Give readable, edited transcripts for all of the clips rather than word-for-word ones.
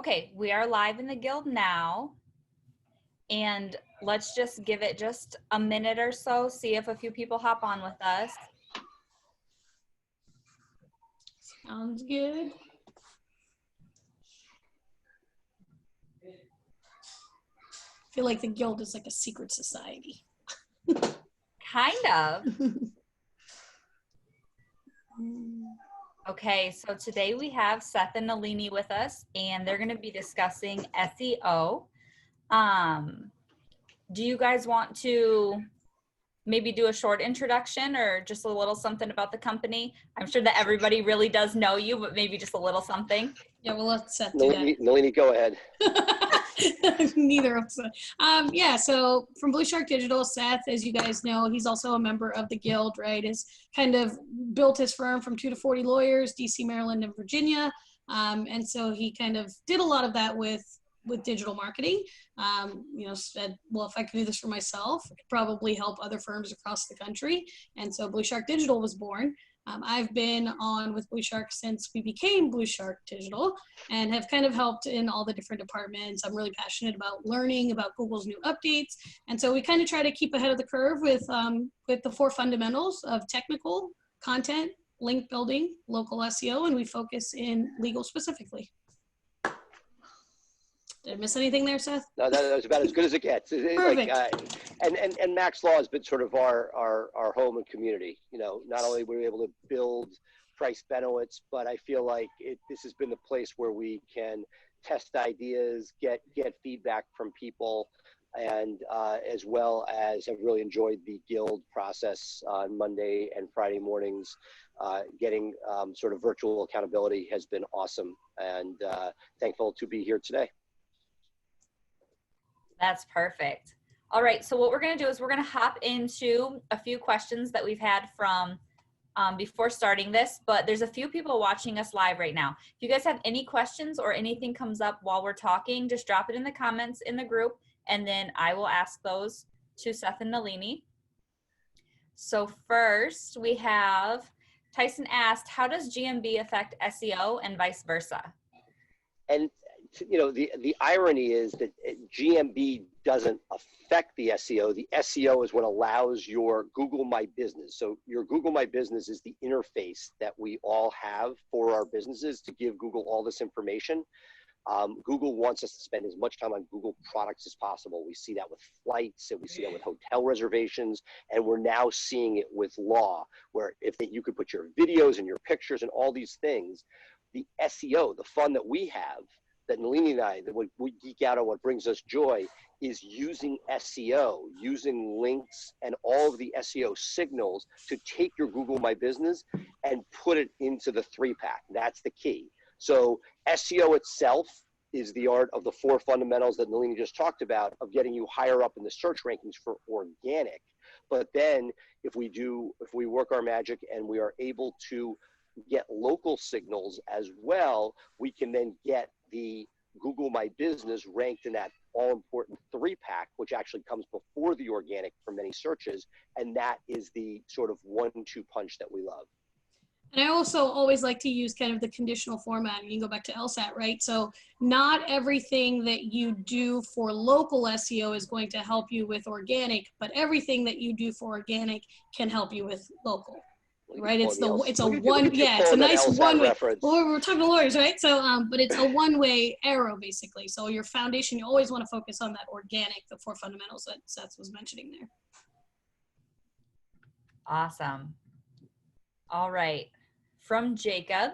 Okay, we are live in the guild now, and let's just give it just a minute or so, see if a few people hop on with us. Sounds good. I feel like the guild is like a secret society. Kind of. Okay, so today we have Seth and Nalini with us, and they're going to be discussing SEO. Do you guys want to maybe do a short introduction or just a little something about the company? I'm sure that everybody really does know you, but maybe just a little something. Yeah, well, let Seth do that. Nalini, go ahead. Neither of us. Yeah, so from Blue Shark Digital, Seth, as you guys know, he's also a member of the guild, right? Has kind of built his firm from 2 to 40 lawyers, DC, Maryland, and Virginia. And so he kind of did a lot of that with digital marketing. You know, said, well, if I could do this for myself, I could probably help other firms across the country. And so Blue Shark Digital was born. I've been on with Blue Shark since we became Blue Shark Digital and have kind of helped in all the different departments. I'm really passionate about learning about Google's new updates. And so we kind of try to keep ahead of the curve with the 4 fundamentals of technical, content, link building, local SEO, and we focus in legal specifically. Did I miss anything there, Seth? No, that was about as good as it gets. Perfect. And Max Law has been sort of our home and community. You know, not only were we able to build Price Benowitz, but I feel like this has been the place where we can test ideas, get feedback from people, and as well as I've really enjoyed the guild process on Monday and Friday mornings. Getting sort of virtual accountability has been awesome, and thankful to be here today. That's perfect. All right, so what we're going to do is we're going to hop into a few questions that we've had from before starting this, but there's a few people watching us live right now. If you guys have any questions or anything comes up while we're talking, just drop it in the comments in the group, and then I will ask those to Seth and Nalini. So first, we have Tyson asked, how does GMB affect SEO and vice versa? And you know, the irony is that GMB doesn't affect the SEO. The SEO is what allows your Google My Business. So your Google My Business is the interface that we all have for our businesses to give Google all this information. Google wants us to spend as much time on Google products as possible. We see that with flights, and we see that with hotel reservations, and we're now seeing it with law, where you could put your videos and your pictures and all these things. The SEO, the fun that we have, that Nalini and I, that we geek out on, what brings us joy, is using SEO, using links and all of the SEO signals to take your Google My Business and put it into the 3-pack. That's the key. So SEO itself is the art of the 4 fundamentals that Nalini just talked about, of getting you higher up in the search rankings for organic. But then if we work our magic and we are able to get local signals as well, we can then get the Google My Business ranked in that all-important 3-pack, which actually comes before the organic for many searches, and that is the sort of 1-2 punch that we love. And I also always like to use kind of the conditional format. You can go back to LSAT, right? So not everything that you do for local SEO is going to help you with organic, but everying that you do for organic can help you with local. Right, it's a nice one-way. Well, we're talking to lawyers, right? So, but it's a one-way arrow basically. So your foundation, you always want to focus on that organic, the 4 fundamentals that Seth was mentioning there. Awesome. All right, from Jacob,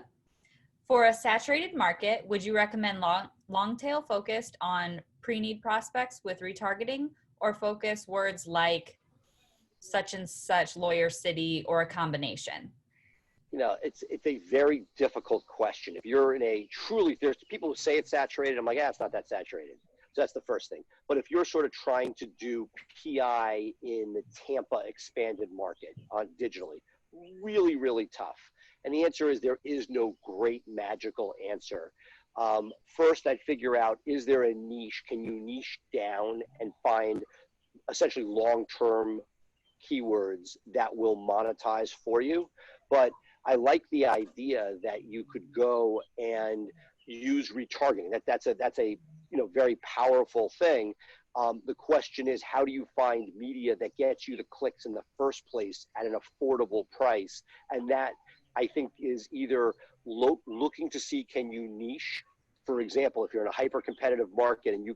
for a saturated market, would you recommend long tail focused on pre-need prospects with retargeting, or focus words like such and such, lawyer city, or a combination? You know, it's a very difficult question. If you're in a there's people who say it's saturated. I'm like, it's not that saturated. So that's the first thing. But if you're sort of trying to do PI in the Tampa expanded market digitally, really, really tough. And the answer is there is no great magical answer. First, I'd figure out, is there a niche? Can you niche down and find essentially long-term keywords that will monetize for you? But I like the idea that you could go and use retargeting. That's a very powerful thing. The question is, how do you find media that gets you the clicks in the first place at an affordable price? And that, I think, is either looking to see, can you niche? For example, if you're in a hyper-competitive market and you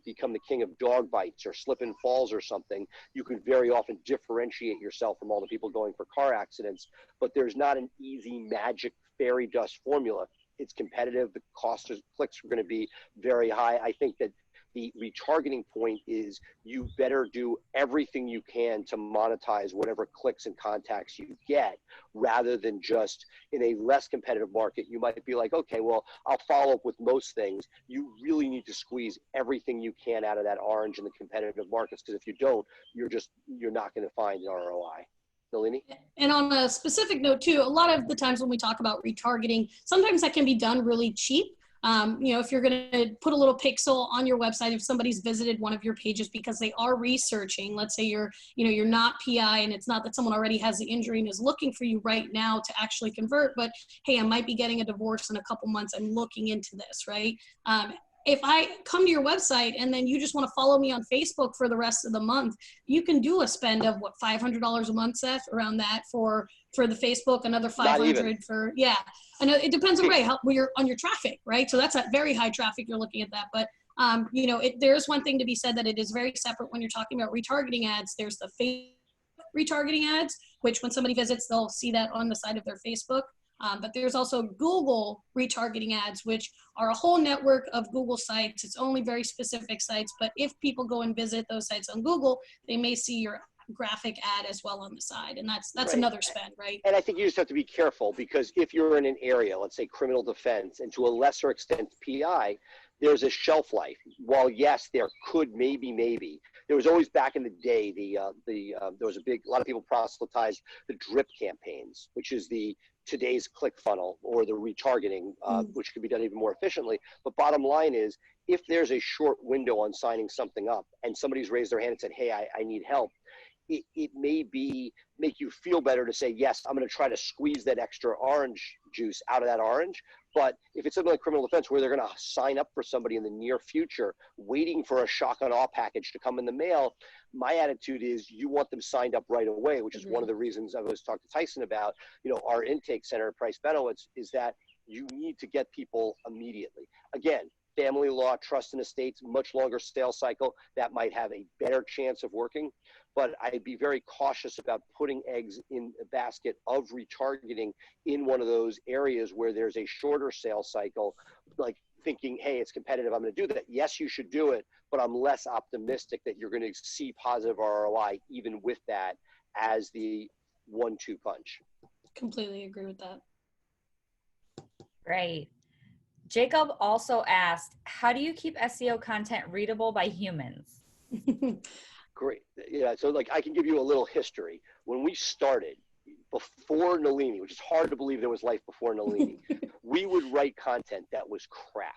become the king of dog bites or slip and falls or something, you can very often differentiate yourself from all the people going for car accidents. But there's not an easy magic fairy dust formula. It's competitive. The cost of clicks are going to be very high. I think that the retargeting point is you better do everything you can to monetize whatever clicks and contacts you get, rather than just in a less competitive market. You might be like, okay, well, I'll follow up with most things. You really need to squeeze everything you can out of that orange in the competitive markets, because if you don't, you're not going to find an ROI. Nalini? And on a specific note too, a lot of the times when we talk about retargeting, sometimes that can be done really cheap. If you're going to put a little pixel on your website, if somebody's visited one of your pages because they are researching, let's say you're not PI and it's not that someone already has the injury and is looking for you right now to actually convert, but hey, I might be getting a divorce in a couple months. I'm looking into this, right? If I come to your website and then you just want to follow me on Facebook for the rest of the month, you can do a spend of what, $500 a month, Seth, around that for the Facebook, another 500 for, yeah. I know it depends on where you're on your traffic, right? So that's at very high traffic. You're looking at that, but there's one thing to be said that it is very separate when you're talking about retargeting ads. There's the Facebook retargeting ads, which when somebody visits, they'll see that on the side of their Facebook. But there's also Google retargeting ads, which are a whole network of Google sites. It's only very specific sites, but if people go and visit those sites on Google, they may see your graphic ad as well on the side. And that's right. Another spend, right? And I think you just have to be careful, because if you're in an area, let's say criminal defense, and to a lesser extent PI, there's a shelf life. While yes, there could maybe, there was always back in the day, there was a lot of people proselytized the drip campaigns, which is today's ClickFunnels or the retargeting, which could be done even more efficiently. But bottom line is, if there's a short window on signing something up and somebody's raised their hand and said, hey, I need help, it may make you feel better to say, yes, I'm going to try to squeeze that extra orange juice out of that orange. But if it's something like criminal defense where they're going to sign up for somebody in the near future, waiting for a shock and awe package to come in the mail, my attitude is you want them signed up right away, which is one of the reasons I was talking to Tyson about, our intake center at Price Benowitz, is that you need to get people immediately. Again, family law, trust and estates, much longer sales cycle, that might have a better chance of working. But I'd be very cautious about putting eggs in a basket of retargeting in one of those areas where there's a shorter sales cycle, like thinking, hey, it's competitive, I'm going to do that. Yes, you should do it, but I'm less optimistic that you're going to see positive ROI even with that as the 1-2 punch. Completely agree with that. Great. Jacob also asked, how do you keep SEO content readable by humans? Great. Yeah, so I can give you a little history. When we started, before Nalini, which is hard to believe there was life before Nalini, we would write content that was crap.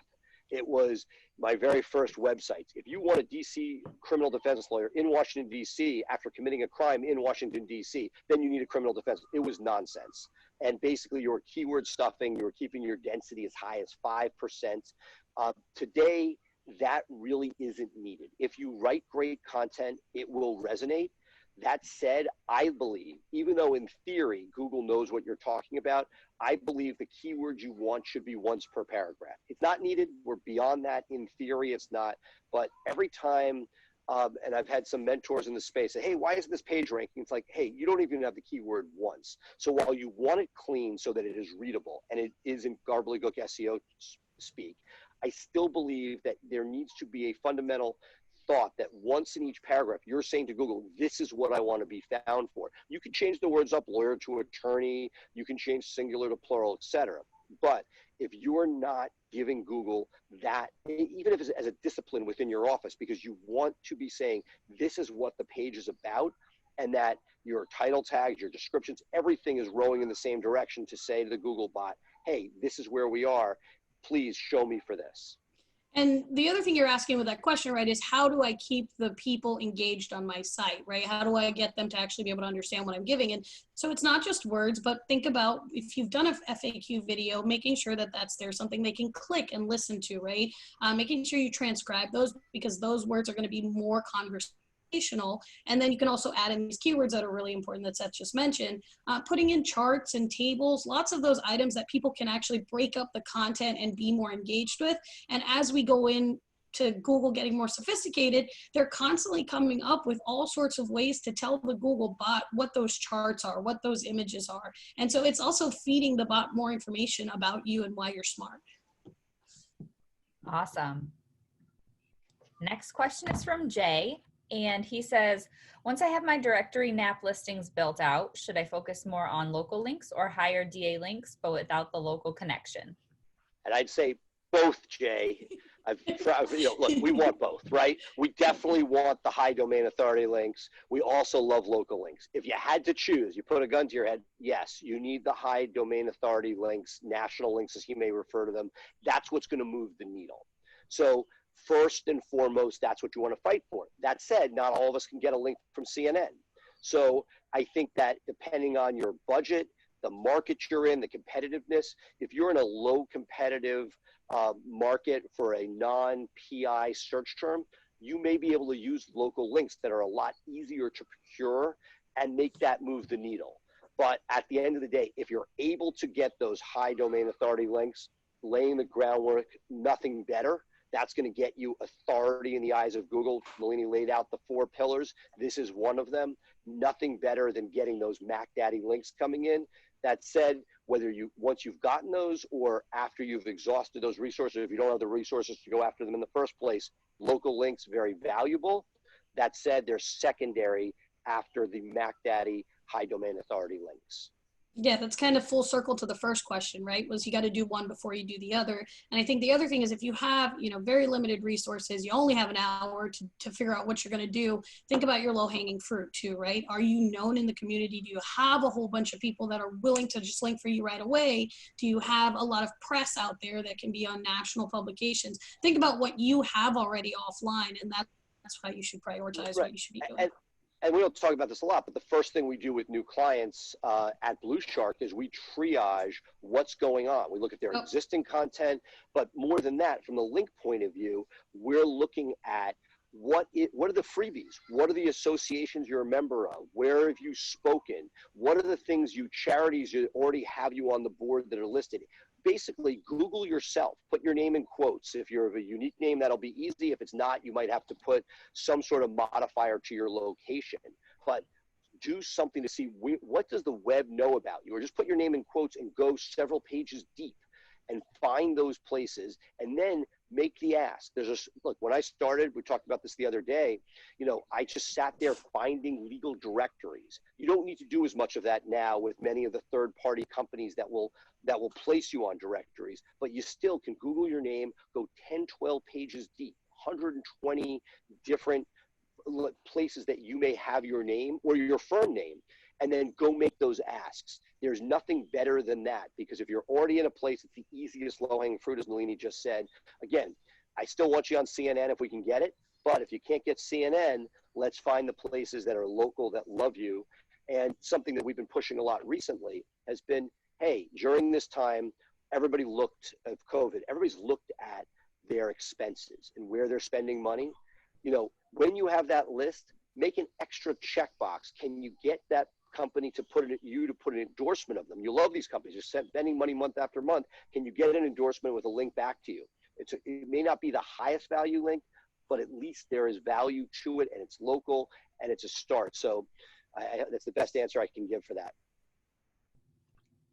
It was my very first websites. If you want a DC criminal defense lawyer in Washington, D.C. after committing a crime in Washington, D.C., then you need a criminal defense. It was nonsense. And basically you were keyword stuffing, you were keeping your density as high as 5%. Today, that really isn't needed. If you write great content, it will resonate. That said, I believe, even though in theory Google knows what you're talking about, I believe the keywords you want should be once per paragraph. It's not needed. We're beyond that. In theory, it's not. But every time, and I've had some mentors in the space say, hey, why isn't this page ranking? It's like, hey, you don't even have the keyword once. So while you want it clean so that it is readable, and it is in gobbledygook SEO speak, I still believe that there needs to be a fundamental thought that once in each paragraph, you're saying to Google, this is what I want to be found for. You can change the words up, lawyer to attorney, you can change singular to plural, etc. But if you're not giving Google that, even if it's as a discipline within your office, because you want to be saying, this is what the page is about, and that your title tags, your descriptions, everything is rowing in the same direction to say to the Google bot, hey, this is where we are. Please show me for this. And the other thing you're asking with that question, right, is how do I keep the people engaged on my site, right? How do I get them to actually be able to understand what I'm giving? And so it's not just words, but think about if you've done a FAQ video, making sure that that's there, something they can click and listen to, right? Making sure you transcribe those, because those words are going to be more conversational. And then you can also add in these keywords that are really important that Seth just mentioned, putting in charts and tables, lots of those items that people can actually break up the content and be more engaged with. And as we go in to Google getting more sophisticated, they're constantly coming up with all sorts of ways to tell the Google bot what those charts are, what those images are. And so it's also feeding the bot more information about you and why you're smart. Awesome. Next question is from Jay. And he says, once I have my directory NAP listings built out, should I focus more on local links or higher DA links, but without the local connection? And I'd say both, Jay. Look, we want both, right? We definitely want the high domain authority links. We also love local links. If you had to choose, you put a gun to your head, yes, you need the high domain authority links, national links, as he may refer to them. That's what's going to move the needle. So first and foremost, that's what you want to fight for. That said, not all of us can get a link from CNN. So I think that depending on your budget, the market you're in, the competitiveness, if you're in a low competitive market for a non-PI search term, you may be able to use local links that are a lot easier to procure and make that move the needle. But at the end of the day, if you're able to get those high domain authority links, laying the groundwork, nothing better. That's going to get you authority in the eyes of Google. Nalini laid out the 4 pillars. This is one of them. Nothing better than getting those Mac Daddy links coming in. That said, whether once you've gotten those or after you've exhausted those resources, if you don't have the resources to go after them in the first place, local links, very valuable. That said, they're secondary after the Mac Daddy high domain authority links. Yeah, that's kind of full circle to the first question, right? Was you got to do one before you do the other. And I think the other thing is if you have, very limited resources, you only have an hour to figure out what you're going to do. Think about your low hanging fruit too, right? Are you known in the community? Do you have a whole bunch of people that are willing to just link for you right away? Do you have a lot of press out there that can be on national publications? Think about what you have already offline, and that's how you should prioritize what you should be doing. And we don't talk about this a lot, but the first thing we do with new clients at Blue Shark is we triage what's going on. We look at their existing content, but more than that, from the link point of view, we're looking at what are the freebies? What are the associations you're a member of? Where have you spoken? What are the things charities that already have you on the board that are listed? Basically, Google yourself, put your name in quotes. If you're of a unique name, that'll be easy. If it's not, you might have to put some sort of modifier to your location. But do something to see what does the web know about you, or just put your name in quotes and go several pages deep and find those places, and then make the ask. Look, when I started, we talked about this the other day, I just sat there finding legal directories. You don't need to do as much of that now with many of the third-party companies that will place you on directories, but you still can Google your name, go 10, 12 pages deep, 120 different places that you may have your name or your firm name, and then go make those asks. There's nothing better than that, because if you're already in a place, it's the easiest low-hanging fruit, as Nalini just said. Again, I still want you on CNN if we can get it, but if you can't get CNN, let's find the places that are local that love you. And something that we've been pushing a lot recently has been, hey, during this time, everybody looked at COVID, everybody's looked at their expenses and where they're spending money. When you have that list, make an extra checkbox. Can you get that company to put an endorsement of them? You love these companies. You're spending money month after month. Can you get an endorsement with a link back to you? It may not be the highest value link, but at least there is value to it, and it's local, and it's a start. So that's the best answer I can give for that.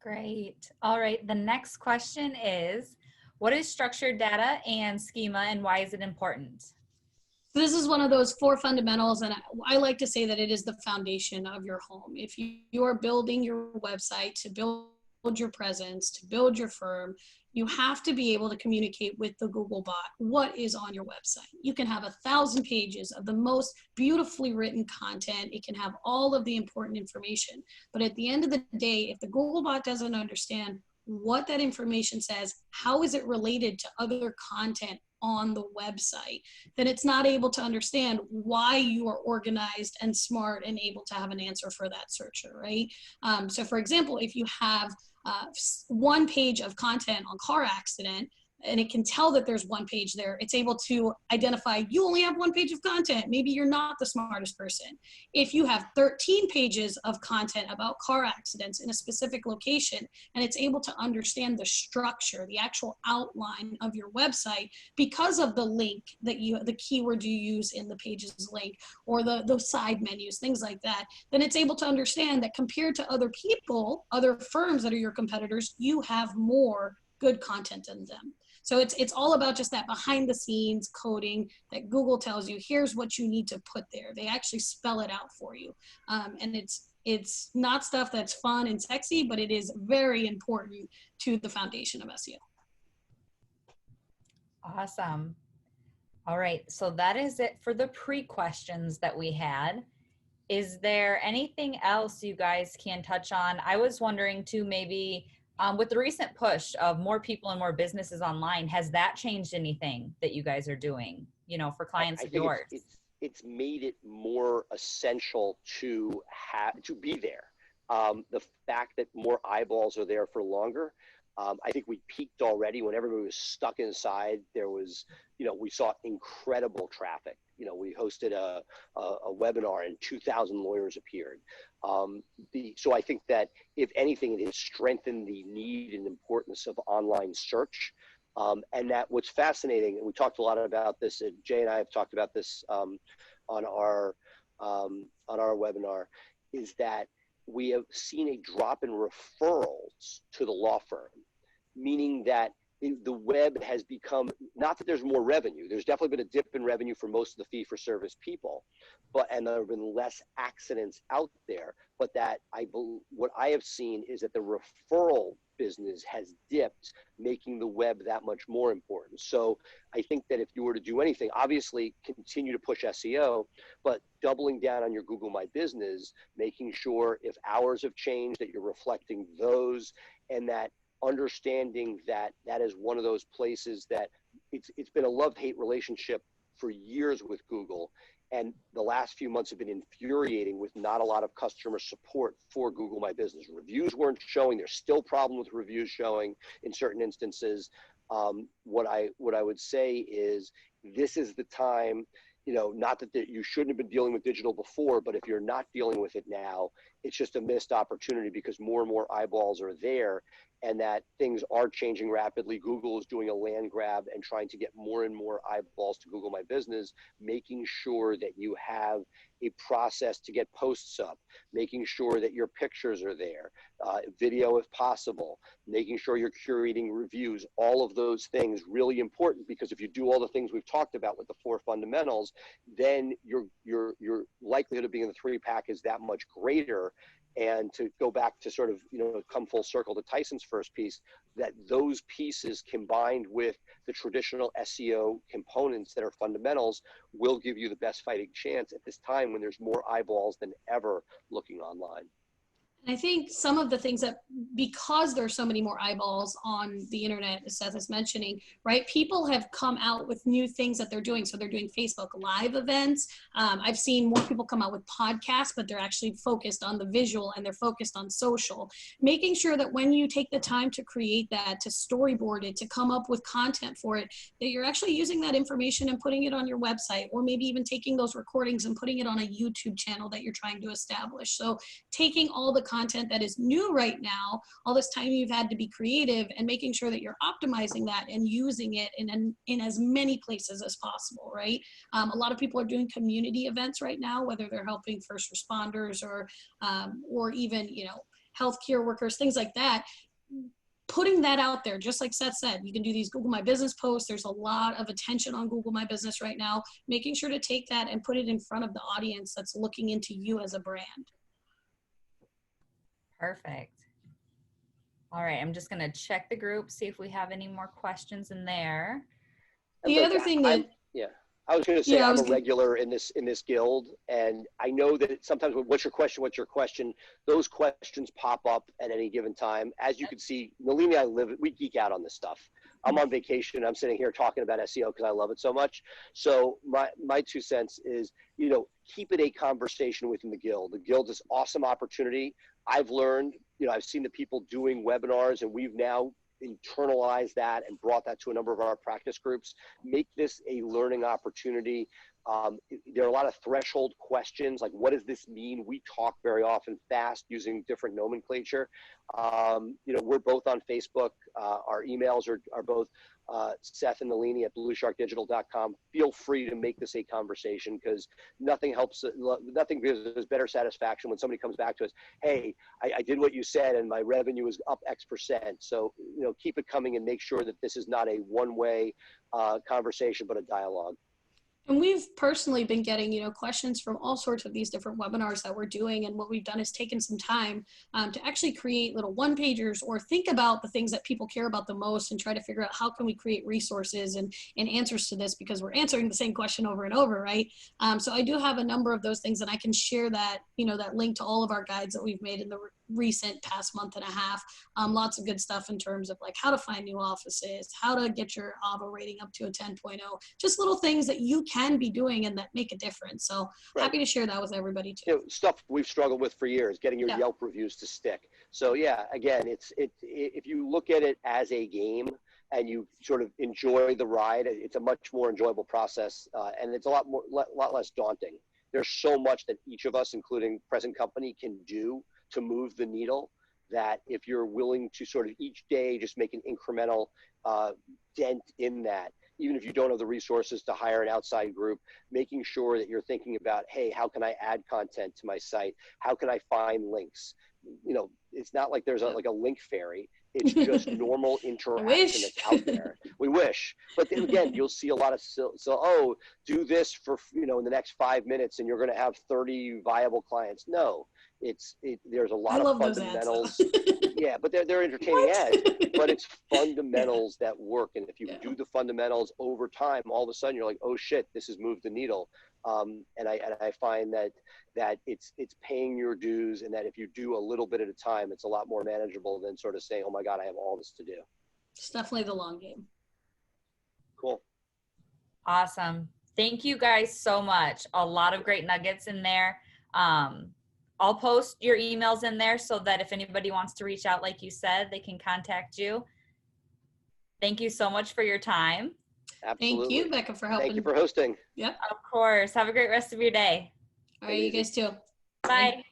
Great. All right. The next question is, what is structured data and schema, and why is it important? This is one of those 4 fundamentals, and I like to say that it is the foundation of your home. If you are building your website to build your presence, to build your firm, you have to be able to communicate with the Google bot what is on your website. You can have 1,000 pages of the most beautifully written content. It can have all of the important information. But at the end of the day, if the Google bot doesn't understand what that information says, how is it related to other content on the website, then it's not able to understand why you are organized and smart and able to have an answer for that searcher, right? So for example, if you have one page of content on car accident, and it can tell that there's one page there, it's able to identify you only have one page of content. Maybe you're not the smartest person. If you have 13 pages of content about car accidents in a specific location, and it's able to understand the structure, the actual outline of your website because of the link that the keyword you use in the page's link, or those side menus, things like that, then it's able to understand that compared to other people, other firms that are your competitors, you have more good content in them. So it's all about just that behind the scenes coding that Google tells you, here's what you need to put there. They actually spell it out for you. And it's not stuff that's fun and sexy, but it is very important to the foundation of SEO. Awesome. All right. So that is it for the pre-questions that we had. Is there anything else you guys can touch on? I was wondering too, maybe with the recent push of more people and more businesses online, has that changed anything that you guys are doing, you know, for clients of yours? It's made it more essential to be there. The fact that more eyeballs are there for longer. I think we peaked already when everybody was stuck inside. There was, you know, we saw incredible traffic. You know, we hosted a webinar and 2,000 lawyers appeared. So I think that if anything, it has strengthened the need and importance of online search. And that what's fascinating, and we talked a lot about this, and Jay and I have talked about this on our webinar, is that we have seen a drop in referrals to the law firm, meaning that the web has become, not that there's more revenue, there's definitely been a dip in revenue for most of the fee-for-service people, and there have been less accidents out there, but that what I have seen is that the referral business has dipped, making the web that much more important. So I think that if you were to do anything, obviously continue to push SEO, but doubling down on your Google My Business, making sure if hours have changed that you're reflecting those, and that understanding that that is one of those places that it's been a love-hate relationship for years with Google. And the last few months have been infuriating with not a lot of customer support for Google My Business. Reviews weren't showing. There's still problem with reviews showing in certain instances. What I would say is this is the time, you know, not that you shouldn't have been dealing with digital before, but if you're not dealing with it now, it's just a missed opportunity because more and more eyeballs are there, and that things are changing rapidly. Google is doing a land grab and trying to get more and more eyeballs to Google My Business, making sure that you have a process to get posts up, making sure that your pictures are there, video if possible, making sure you're curating reviews, all of those things really important, because if you do all the things we've talked about with the 4 fundamentals, then your likelihood of being in the 3-pack is that much greater. And to go back to sort of, you know, come full circle to Tyson's first piece, that those pieces combined with the traditional SEO components that are fundamentals will give you the best fighting chance at this time when there's more eyeballs than ever looking online. And I think some of the things that, because there's so many more eyeballs on the internet, as Seth is mentioning, right? People have come out with new things that they're doing. So they're doing Facebook Live events. I've seen more people come out with podcasts, but they're actually focused on the visual and they're focused on social. Making sure that when you take the time to create that, to storyboard it, to come up with content for it, that you're actually using that information and putting it on your website, or maybe even taking those recordings and putting it on a YouTube channel that you're trying to establish. So taking all the content that is new right now, all this time you've had to be creative, and making sure that you're optimizing that and using it in as many places as possible, right? A lot of people are doing community events right now, whether they're helping first responders or even, you know, healthcare workers, things like that. Putting that out there, just like Seth said, you can do these Google My Business posts. There's a lot of attention on Google My Business right now. Making sure to take that and put it in front of the audience that's looking into you as a brand. Perfect. All right, I'm just going to check the group, see if we have any more questions in there. The other thing that, yeah. I was going to say, Yeah, I'm a regular in this guild, and I know that sometimes what's your question? What's your question? Those questions pop up at any given time. As you can see, Nalini and I we geek out on this stuff. I'm on vacation. I'm sitting here talking about SEO because I love it so much. So my 2 cents is, you know, keep it a conversation within the guild. The guild is awesome opportunity. I've learned, you know, I've seen the people doing webinars, and we've now internalized that and brought that to a number of our practice groups. Make this a learning opportunity. There are a lot of threshold questions, like what does this mean? We talk very often fast using different nomenclature. You know, we're both on Facebook. Our emails are both Seth and Nalini at bluesharkdigital.com. Feel free to make this a conversation, because nothing gives us better satisfaction when somebody comes back to us, hey, I did what you said and my revenue is up X%. So, you know, keep it coming and make sure that this is not a one-way conversation, but a dialogue. And we've personally been getting, you know, questions from all sorts of these different webinars that we're doing. And what we've done is taken some time to actually create little one-pagers, or think about the things that people care about the most and try to figure out how can we create resources and answers to this, because we're answering the same question over and over, right? So I do have a number of those things, and I can share that, you know, that link to all of our guides that we've made in the recent past month and a half. Lots of good stuff in terms of like how to find new offices, how to get your AVO rating up to a 10.0, just little things that you can be doing and that make a difference. So happy to share that with everybody too. You know, stuff we've struggled with for years, getting your Yelp reviews to stick. So yeah, again, if you look at it as a game and you sort of enjoy the ride, it's a much more enjoyable process, and it's a lot less daunting. There's so much that each of us, including present company, can do to move the needle, that if you're willing to sort of each day just make an incremental dent in that, even if you don't have the resources to hire an outside group, making sure that you're thinking about, hey, how can I add content to my site? How can I find links? You know, it's not like there's like a link fairy. It's just normal interaction that's out there. We wish. But then again, you'll see a lot of, oh, do this for, you know, in the next 5 minutes and you're going to have 30 viable clients. No, there's a lot of fundamentals. Yeah, but they're entertaining ads, but it's fundamentals that work. And if you do the fundamentals over time, all of a sudden you're like, oh shit, this has moved the needle. And I find that it's paying your dues, and that if you do a little bit at a time, it's a lot more manageable than sort of saying, oh my God, I have all this to do. It's definitely the long game. Cool. Awesome. Thank you guys so much. A lot of great nuggets in there. I'll post your emails in there so that if anybody wants to reach out, like you said, they can contact you. Thank you so much for your time. Absolutely. Thank you, Becca, for helping. Thank you for hosting. Yep. Of course. Have a great rest of your day. All right, you guys too. Bye.